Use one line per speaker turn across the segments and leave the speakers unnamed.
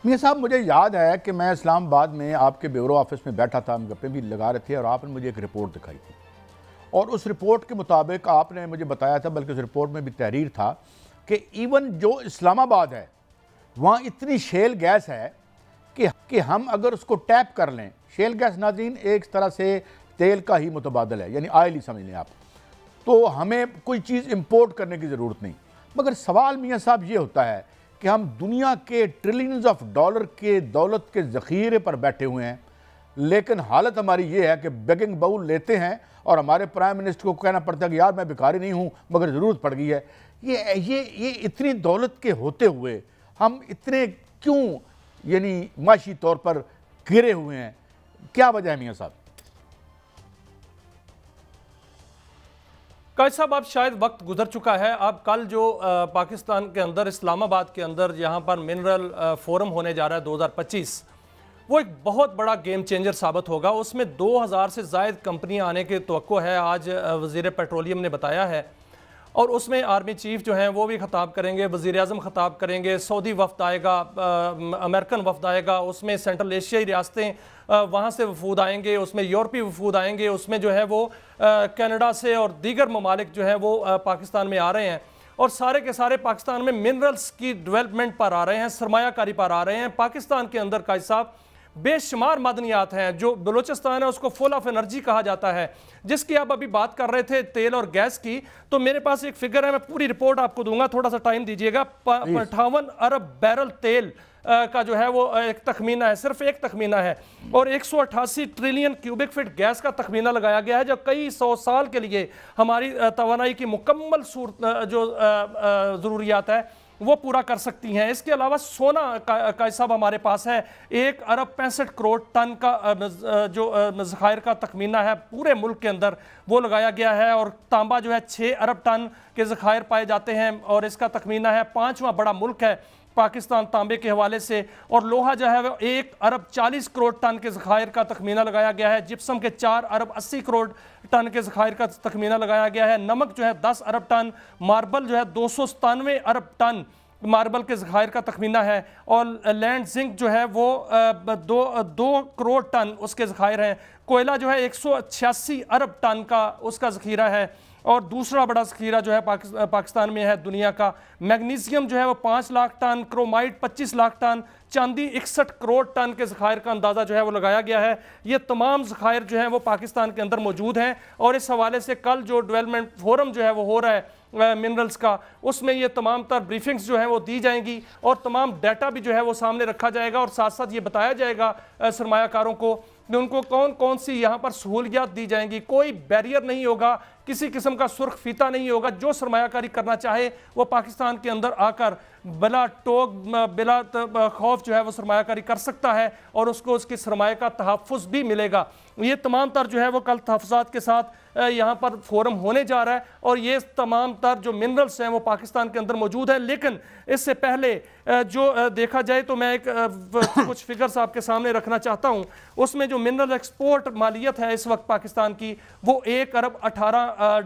मियाँ साहब, मुझे याद है कि मैं इस्लामाबाद में आपके ब्यूरो ऑफिस में बैठा था, हम गप्पे भी लगा रहे थे और आपने मुझे एक रिपोर्ट दिखाई थी और उस रिपोर्ट के मुताबिक आपने मुझे बताया था, बल्कि उस रिपोर्ट में भी तहरीर था कि इवन जो इस्लामाबाद है वहाँ इतनी शेल गैस है कि हम अगर उसको टैप कर लें, शेल गैस नाज़रीन एक तरह से तेल का ही मुतबादल है, यानी ऑयल ही समझ लें आप, तो हमें कोई चीज़ इंपोर्ट करने की ज़रूरत नहीं। मगर सवाल मियाँ साहब ये होता है कि हम दुनिया के ट्रिलियंस ऑफ डॉलर के दौलत के ज़ख़ीरे पर बैठे हुए हैं, लेकिन हालत हमारी ये है कि बेगिंग बाउल लेते हैं और हमारे प्राइम मिनिस्टर को कहना पड़ता है कि यार मैं भिखारी नहीं हूँ मगर ज़रूरत पड़ गई है। ये इतनी दौलत के होते हुए हम इतने क्यों यानी माशी तौर पर गिरे हुए हैं, क्या वजह है मियाँ साहब?
कायद साहब, अब शायद वक्त गुजर चुका है। अब कल जो पाकिस्तान के अंदर, इस्लामाबाद के अंदर यहाँ पर मिनरल फोरम होने जा रहा है 2025, वो एक बहुत बड़ा गेम चेंजर साबित होगा। उसमें 2000 से ज़ायद कंपनियाँ आने की तवक्को है, आज वज़ीर पेट्रोलियम ने बताया है। और उसमें आर्मी चीफ जो हैं वो भी खिताब करेंगे, वज़ीर आज़म खिताब करेंगे, सऊदी वफ्द आएगा, अमेरिकन वफ्द आएगा, उसमें सेंट्रल एशियाई रियासतें वहाँ से वफूद आएंगे, उसमें यूरोपीय वफूद आएंगे, उसमें जो है वो कनाडा से और दीगर ममालिक जो है वो पाकिस्तान में आ रहे हैं और सारे के सारे पाकिस्तान में मिनरल्स की डेवलपमेंट पर आ रहे हैं, सरमायाकारी पर आ रहे हैं। पाकिस्तान के अंदर कायद साहब बेशुमार मदनियात हैं। जो बलूचिस्तान है उसको फुल ऑफ एनर्जी कहा जाता है, जिसकी आप अभी बात कर रहे थे तेल और गैस की, तो मेरे पास एक फिगर है, मैं पूरी रिपोर्ट आपको दूंगा, थोड़ा सा टाइम दीजिएगा। 58 अरब बैरल तेल का जो है वो एक तखमीना है, सिर्फ एक तखमीना है, और 188 ट्रिलियन क्यूबिक फीट गैस का तखमीना लगाया गया है, जो कई 100 साल के लिए हमारी तवानाई की मुकम्मल जो ज़रूरियात है वो पूरा कर सकती हैं। इसके अलावा सोना का हिसाब हमारे पास है, 1 अरब 65 करोड़ टन का जो ज़खायर का तखमीना है पूरे मुल्क के अंदर वो लगाया गया है, और तांबा जो है 6 अरब टन के ज़खायर पाए जाते हैं और इसका तखमीना है। 5वां बड़ा मुल्क है पाकिस्तान तांबे के हवाले से, और लोहा जो है वो 1 अरब 40 करोड़ टन के ज़खायर का तखमीना लगाया गया है। जिप्सम के 4 अरब 80 करोड़ टन के ज़खायर का तखमीना लगाया गया है। नमक जो है 10 अरब टन, मार्बल जो है 297 अरब टन मार्बल के ज़खायर का तखमीना है, और लैंड जिंक जो है वो 2 करोड़ टन उसके ज़खायर हैं। कोयला जो है 186 अरब टन का उसका ज़खीरा है, और दूसरा बड़ा ज़खीरा जो है पाकिस्तान में है दुनिया का। मैग्नीशियम जो है वो 5 lakh ton, chromite 25 lakh ton, चांदी 61 करोड़ टन के ज़खायर का अंदाज़ा जो है वो लगाया गया है। ये तमाम ज़खायर जो हैं वो पाकिस्तान के अंदर मौजूद हैं, और इस हवाले से कल जो डेवलपमेंट फोरम जो है वो हो रहा है मिनरल्स का, उसमें ये तमाम तर ब्रीफिंग्स जो हैं वो दी जाएंगी और तमाम डाटा भी जो है वो सामने रखा जाएगा, और साथ साथ ये बताया जाएगा सरमायाकारों को कि उनको कौन कौन सी यहाँ पर सहूलियात दी जाएंगी। कोई बैरियर नहीं होगा, किसी किस्म का सुर्ख फीता नहीं होगा। जो सरमायाकारी करना चाहे वो पाकिस्तान के अंदर आकर बिला टोक बिला खौफ जो है वो सरमायाकारी कर सकता है, और उसको उसकी सरमाए का तहफ़्फ़ुज़ भी मिलेगा। ये तमाम तर जो है वो कल तहफ़्फ़ुज़ात के साथ यहाँ पर फोरम होने जा रहा है, और ये तमाम तर जो मिनरल्स हैं वो पाकिस्तान के अंदर मौजूद हैं। लेकिन इससे पहले जो देखा जाए तो मैं एक कुछ फिगर्स आपके सामने रखना चाहता हूँ। उसमें जो मिनरल एक्सपोर्ट मालियत है इस वक्त पाकिस्तान की वो 1 अरब 18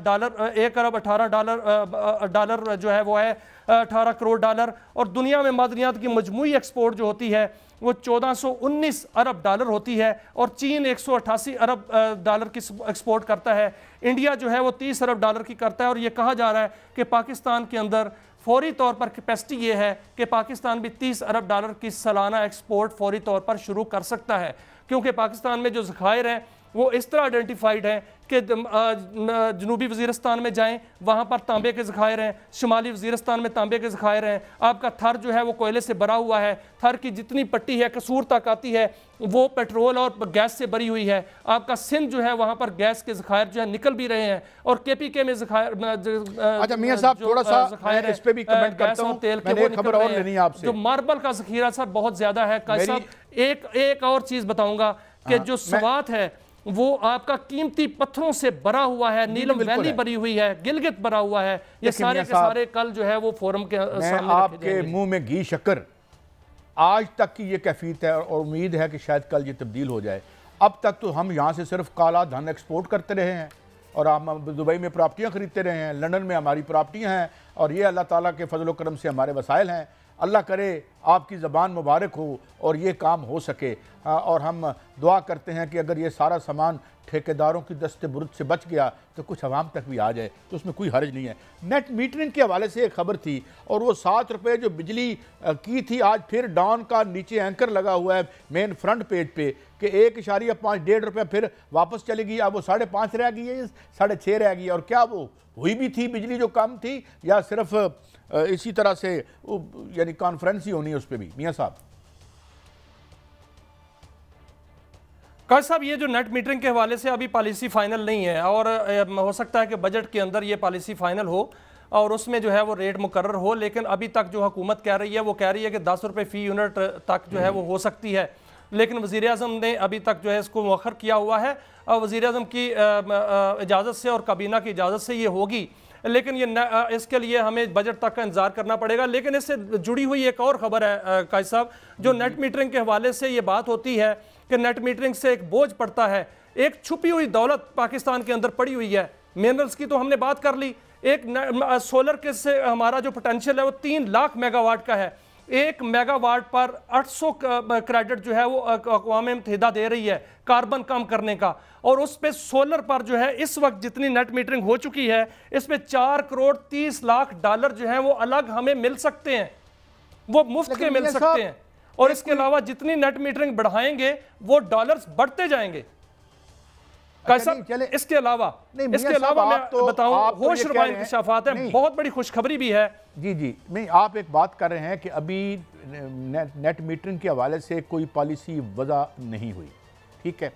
डॉलर जो है वो है 18 करोड़ डॉलर, और दुनिया में मादनियात की मजमूई एक्सपोर्ट जो होती है वो 1419 अरब डॉलर होती है, और चीन 188 अरब डॉलर की एक्सपोर्ट करता है। इंडिया जो है वो 30 अरब डॉलर की करता है, और ये कहा जा रहा है कि पाकिस्तान के अंदर फौरी तौर पर कैपेसिटी ये है कि पाकिस्तान भी 30 अरब डॉलर की सालाना एक्सपोर्ट फौरी तौर पर शुरू कर सकता है, क्योंकि पाकिस्तान में जो ज़खायर हैं वो इस तरह आइडेंटिफाइड है कि जनूबी वज़ीरिस्तान में जाएं वहाँ पर तांबे के ज़खायर हैं, शुमाली वज़ीरिस्तान में तांबे के ज़खायर हैं, आपका थर जो है वो कोयले से भरा हुआ है, थर की जितनी पट्टी है कसूर तक आती है वो पेट्रोल और गैस से भरी हुई है, आपका सिंध जो है वहाँ पर गैस के ज़खायर जो है निकल भी रहे हैं, और KPK में ज़खायर
अच्छा मियां साहब थोड़ा सा इस पे भी कमेंट करता हूं,
तेल
मैंने एक खबर और लेनी है आपसे।
जो मार्बल का ज़खीरा सर बहुत ज़्यादा है। एक और चीज़ बताऊंगा कि जो स्वात है वो आपका कीमती पत्थरों से भरा हुआ है, नीलम वैली भरी हुई है, गिलगित भरा हुआ है, ये सारे के सारे कल जो है वो फोरम के सामने
आपके मुंह में घी शक्कर आज तक की ये कैफियत है, और उम्मीद है कि शायद कल ये तब्दील हो जाए। अब तक तो हम यहाँ से सिर्फ काला धन एक्सपोर्ट करते रहे हैं, और हम दुबई में प्रॉपर्टियाँ खरीदते रहे हैं, लंदन में हमारी प्रॉपर्टियाँ हैं, और ये अल्लाह ताला के फजल करम से हमारे वसाइल हैं। अल्लाह करे आपकी ज़बान मुबारक हो और ये काम हो सके। और हम दुआ करते हैं कि अगर ये सारा सामान ठेकेदारों की दस्ते बुरुद से बच गया तो कुछ आवाम तक भी आ जाए, तो उसमें कोई हर्ज नहीं है। नेट मीटरिंग के हवाले से एक खबर थी, और वो 7 रुपये जो बिजली की थी, आज फिर डॉन का नीचे एंकर लगा हुआ है मेन फ्रंट पेज पे कि 1.5 1.5 रुपये फिर वापस चलेगी। अब वो 5.5 रह गई है, 6.5 रह गई है। और क्या वो हुई भी थी बिजली जो कम थी, या सिर्फ इसी तरह से यानी कॉन्फ्रेंस ही होनी है उस पर भी? मियाँ साहब।
काश साहब, ये जो नेट मीटरिंग के हवाले से अभी पॉलिसी फाइनल नहीं है, और हो सकता है कि बजट के अंदर ये पॉलिसी फाइनल हो और उसमें जो है वो रेट मुकर्रर हो, लेकिन अभी तक जो हुकूमत कह रही है वो कह रही है कि 10 रुपये फ़ी यूनिट तक जो है वो हो सकती है, लेकिन वज़ीर-ए-आज़म ने अभी तक जो है इसको मौखर किया हुआ है। और वज़ीर-ए-आज़म की इजाज़त से और काबीना की इजाज़त से ये होगी, लेकिन ये इसके लिए हमें बजट तक का इंतजार करना पड़ेगा। लेकिन इससे जुड़ी हुई एक और खबर है कायद साहब, जो नेट मीटरिंग के हवाले से ये बात होती है कि नेट मीटरिंग से एक बोझ पड़ता है, एक छुपी हुई दौलत पाकिस्तान के अंदर पड़ी हुई है। मिनरल्स की तो हमने बात कर ली, एक सोलर के से हमारा जो पोटेंशियल है वो 3 लाख मेगावाट का है। 1 मेगावाट पर 800 क्रेडिट जो है वो अक़वाम मुत्तहिदा दे रही है कार्बन कम करने का, और उस पे सोलर पर जो है इस वक्त जितनी नेट मीटरिंग हो चुकी है, इसमें 4 करोड़ 30 लाख डॉलर जो है वो अलग हमें मिल सकते हैं, वो मुफ्त के मिल सकते हैं। और इसके अलावा जितनी नेट मीटरिंग बढ़ाएंगे वो डॉलर्स बढ़ते जाएंगे। इसके अलावा मैं बताऊं, होश रुबा इंकशाफात है, बहुत बड़ी खुशखबरी भी है।
जी जी, नहीं, आप एक बात कर रहे हैं कि अभी नेट मीटरिंग के हवाले से कोई पॉलिसी वज़ा नहीं हुई, ठीक है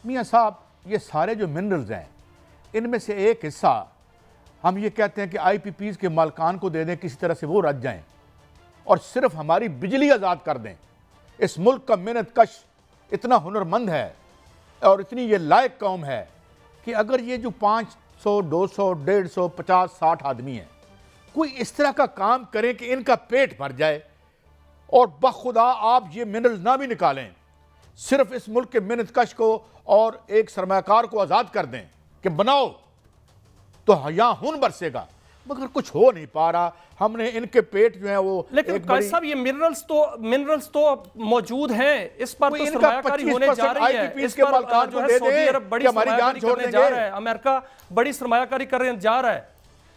मियाँ साहब। ये सारे जो मिनरल्स हैं, इनमें से एक हिस्सा हम ये कहते हैं कि IPPs के मालकान को दे दें, किसी तरह से वो रच जाएं और सिर्फ हमारी बिजली आज़ाद कर दें। इस मुल्क का मेहनत कश इतना हुनरमंद है और इतनी ये लायक कौम है कि अगर ये जो 500 200 150 50 60 आदमी हैं, कोई इस तरह का काम करें कि इनका पेट भर जाए और बखुदा आप ये मिनरल्स ना भी निकालें, सिर्फ इस मुल्क के मेहनत कश को और एक सरमाकार को आज़ाद कर दें कि बनाओ, तो यहाँ खून बरसेगा। मगर कुछ हो नहीं पा रहा। हमने इनके पेट जो है वो,
लेकिन कायद साहब ये मिनरल्स तो मौजूद हैं, इस पर तो सरमायाकारी होने जा रही है। इस पर जो है सऊदी अरब बड़ी सरमायाकारी करने जा रहा है, अमेरिका बड़ी सरमायाकारी करने जा रहा है।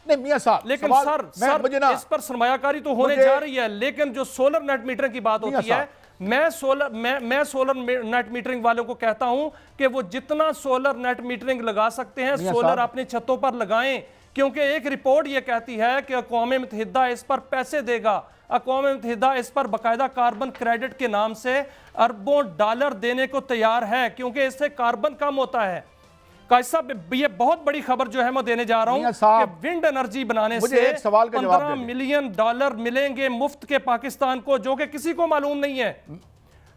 नहीं मियां साहब,
लेकिन सर इस पर सरमायाकारी तो होने जा रही है, लेकिन जो सोलर नेट मीटरिंग की बात होती है, मैं सोलर नेट मीटरिंग वालों को कहता हूं कि वो जितना सोलर नेट मीटरिंग लगा सकते हैं सोलर अपनी छतों पर लगाएं, क्योंकि एक रिपोर्ट ये कहती है कि अक़वाम मुत्तहिदा इस पर पैसे देगा। अक़वाम मुत्तहिदा इस पर बाकायदा कार्बन क्रेडिट के नाम से अरबों डॉलर देने को तैयार है, क्योंकि इससे कार्बन कम होता है। कायद साहब, ये बहुत बड़ी खबर जो है मैं देने जा रहा हूं कि विंड एनर्जी बनाने से 15 मिलियन डॉलर मिलेंगे मुफ्त के पाकिस्तान को, जो कि किसी को मालूम नहीं है।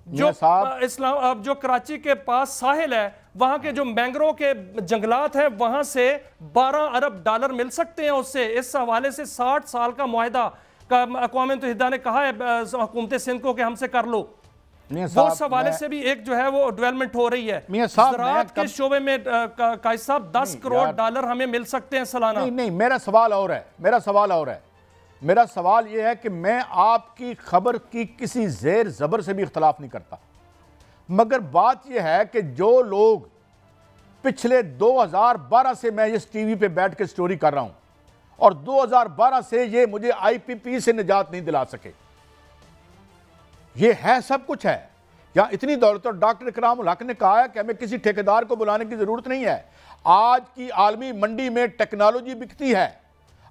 जो इस्लाम जो कराची के पास साहिल है, वहां के जो मैंग्रोव के जंगलात हैं, वहां से 12 अरब डॉलर मिल सकते हैं उससे। इस हवाले से 60 साल का मुआहदा का अक़वाम मुत्तहिदा ने कहा है हुकूमत सिंध को कि हमसे कर लो। वो उस हवाले से भी एक जो है वो डेवलपमेंट हो रही है। ज़राअत के शोबे में कायद साहब 10 करोड़ डॉलर हमें मिल सकते हैं सालाना।
नहीं, मेरा सवाल और है। मेरा सवाल यह है कि मैं आपकी खबर की किसी ज़ेर ज़बर से भी इख्तलाफ नहीं करता, मगर बात यह है कि जो लोग पिछले 2012 से मैं इस टीवी पे बैठ के स्टोरी कर रहा हूं और 2012 से ये मुझे IPP से निजात नहीं दिला सके, ये है सब कुछ है यहाँ इतनी दौलत। और डॉक्टर इकरामुल हक ने कहा है कि हमें किसी ठेकेदार को बुलाने की जरूरत नहीं है। आज की आलमी मंडी में टेक्नोलॉजी बिकती है।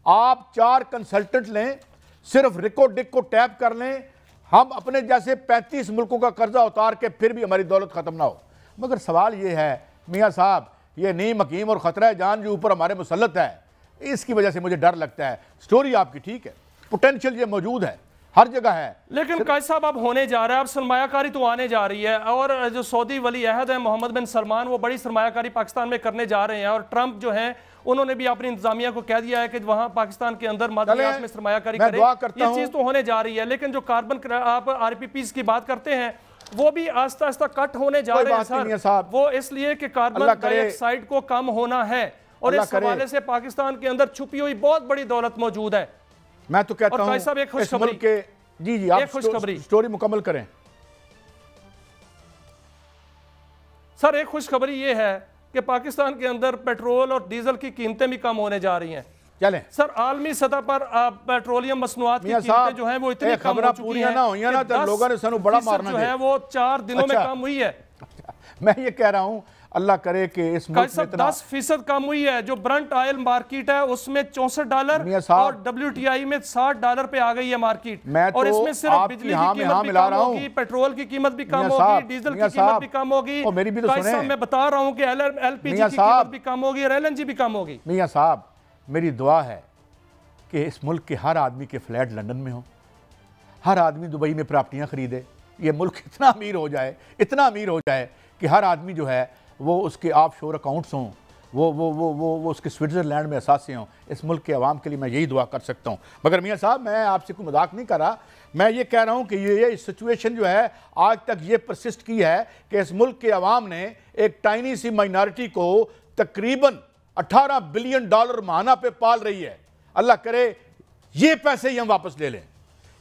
आप 4 कंसल्टेंट लें, सिर्फ रिकोडिक को टैप कर लें, हम अपने जैसे 35 मुल्कों का कर्जा उतार के फिर भी हमारी दौलत खत्म ना हो। मगर सवाल ये है मियाँ साहब, ये नीम हकीम और ख़तरा जान जो ऊपर हमारे मुसल्लत है, इसकी वजह से मुझे डर लगता है। स्टोरी आपकी ठीक है, पोटेंशियल ये मौजूद है, हर जगह है,
लेकिन कायद साहब अब होने जा रहा है, अब सरमायाकारी तो आने जा रही है। और जो सऊदी वली अहद है मोहम्मद बिन सलमान, वो बड़ी सरमायाकारी पाकिस्तान में करने जा रहे हैं। और ट्रंप जो है उन्होंने भी अपनी इंतजामिया को कह दिया है कि वहां पाकिस्तान के अंदर मादनियात में सरमायाकारी करें। ये चीज तो होने जा रही है, लेकिन जो कार्बन आप RPPs की बात करते हैं वो भी आस्ता आस्ता कट होने जा रहे हैं सर। वो इसलिए कि कार्बन डाइऑक्साइड को कम होना है, और इस हवाले से पाकिस्तान के अंदर छुपी हुई बहुत बड़ी दौलत मौजूद है।
मैं तो कहता हूं जी जी, आप
खुशखबरी
स्टोरी मुकम्मल करें।
सर, एक खुशखबरी ये है कि पाकिस्तान के अंदर पेट्रोल और डीजल की कीमतें भी कम होने जा रही हैं।
चलें
सर, आलमी सतह पर पेट्रोलियम मसनूआत की कीमतें जो है वो इतनी कम हो चुकी हैं
ना तो लोगों ने सानू बड़ा मारना
जो है वो 4 दिनों में कम हुई है।
मैं ये कह रहा हूं अल्लाह करे कि इस मुल्क में
10% कम हुई है। जो ब्रंट ऑयल मार्केट है उसमें $64 और WTI में $60 पे आ गई है मार्केट। और इसमें सिर्फ बिजली की कीमत भी कम होगी, पेट्रोल की कीमत भी कम होगी, डीजल की कीमत भी कम होगी।
मेरी भी तो सुने,
मैं बता रहा हूं कि LPG की कीमत भी कम होगी और LNG भी कम होगी।
मियां साहब, मेरी दुआ है कि इस मुल्क के हर आदमी के फ्लैट लंदन में हो, हर आदमी दुबई में प्रॉपर्टियां खरीदे, ये मुल्क इतना अमीर हो जाए, इतना अमीर हो जाए कि हर आदमी जो है वो उसके ऑफशोर अकाउंट्स हों, वो उसके स्विट्ज़रलैंड में असासे हों। इस मुल्क के अवाम के लिए मैं यही दुआ कर सकता हूँ। मगर मियाँ साहब, मैं आपसे कोई मजाक नहीं कर रहा, मैं ये कह रहा हूँ कि ये सिचुएशन जो है आज तक ये परसिस्ट की है कि इस मुल्क के अवाम ने एक टाइनी सी माइनॉरिटी को तकरीबन $18 बिलियन माहाना पे पाल रही है। अल्लाह करे ये पैसे ही हम वापस ले लें।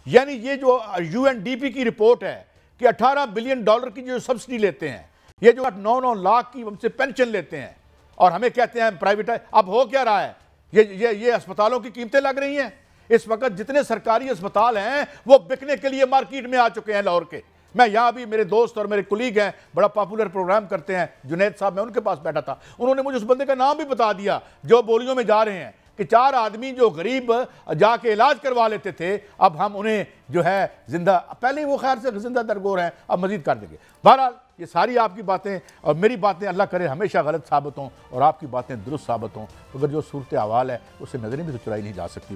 यानी ये जो UNDP की रिपोर्ट है कि $18 बिलियन की जो सब्सिडी लेते हैं, ये जो 9-9 लाख की हमसे पेंशन लेते हैं और हमें कहते हैं प्राइवेटाइज। अब हो क्या रहा है? ये अस्पतालों की कीमतें लग रही हैं। इस वक्त जितने सरकारी अस्पताल हैं वो बिकने के लिए मार्केट में आ चुके हैं लाहौर के। मैं यहाँ भी, मेरे दोस्त और मेरे कुलीग हैं, बड़ा पॉपुलर प्रोग्राम करते हैं, जुनैद साहब, मैं उनके पास बैठा था, उन्होंने मुझे उस बंदे का नाम भी बता दिया जो बोलियों में जा रहे हैं कि 4 आदमी जो गरीब जाके इलाज करवा लेते थे, अब हम उन्हें जो है जिंदा, पहले वो खैर से जिंदा दरगोर हैं, अब मजीद कर देंगे। बहरहाल ये सारी आपकी बातें और मेरी बातें अल्लाह करे हमेशा गलत साबित हों और आपकी बातें दुरुस्त साबित हों, अगर जो सूरत अहवाल है उससे नजरें भी तो चुराई नहीं जा सकती।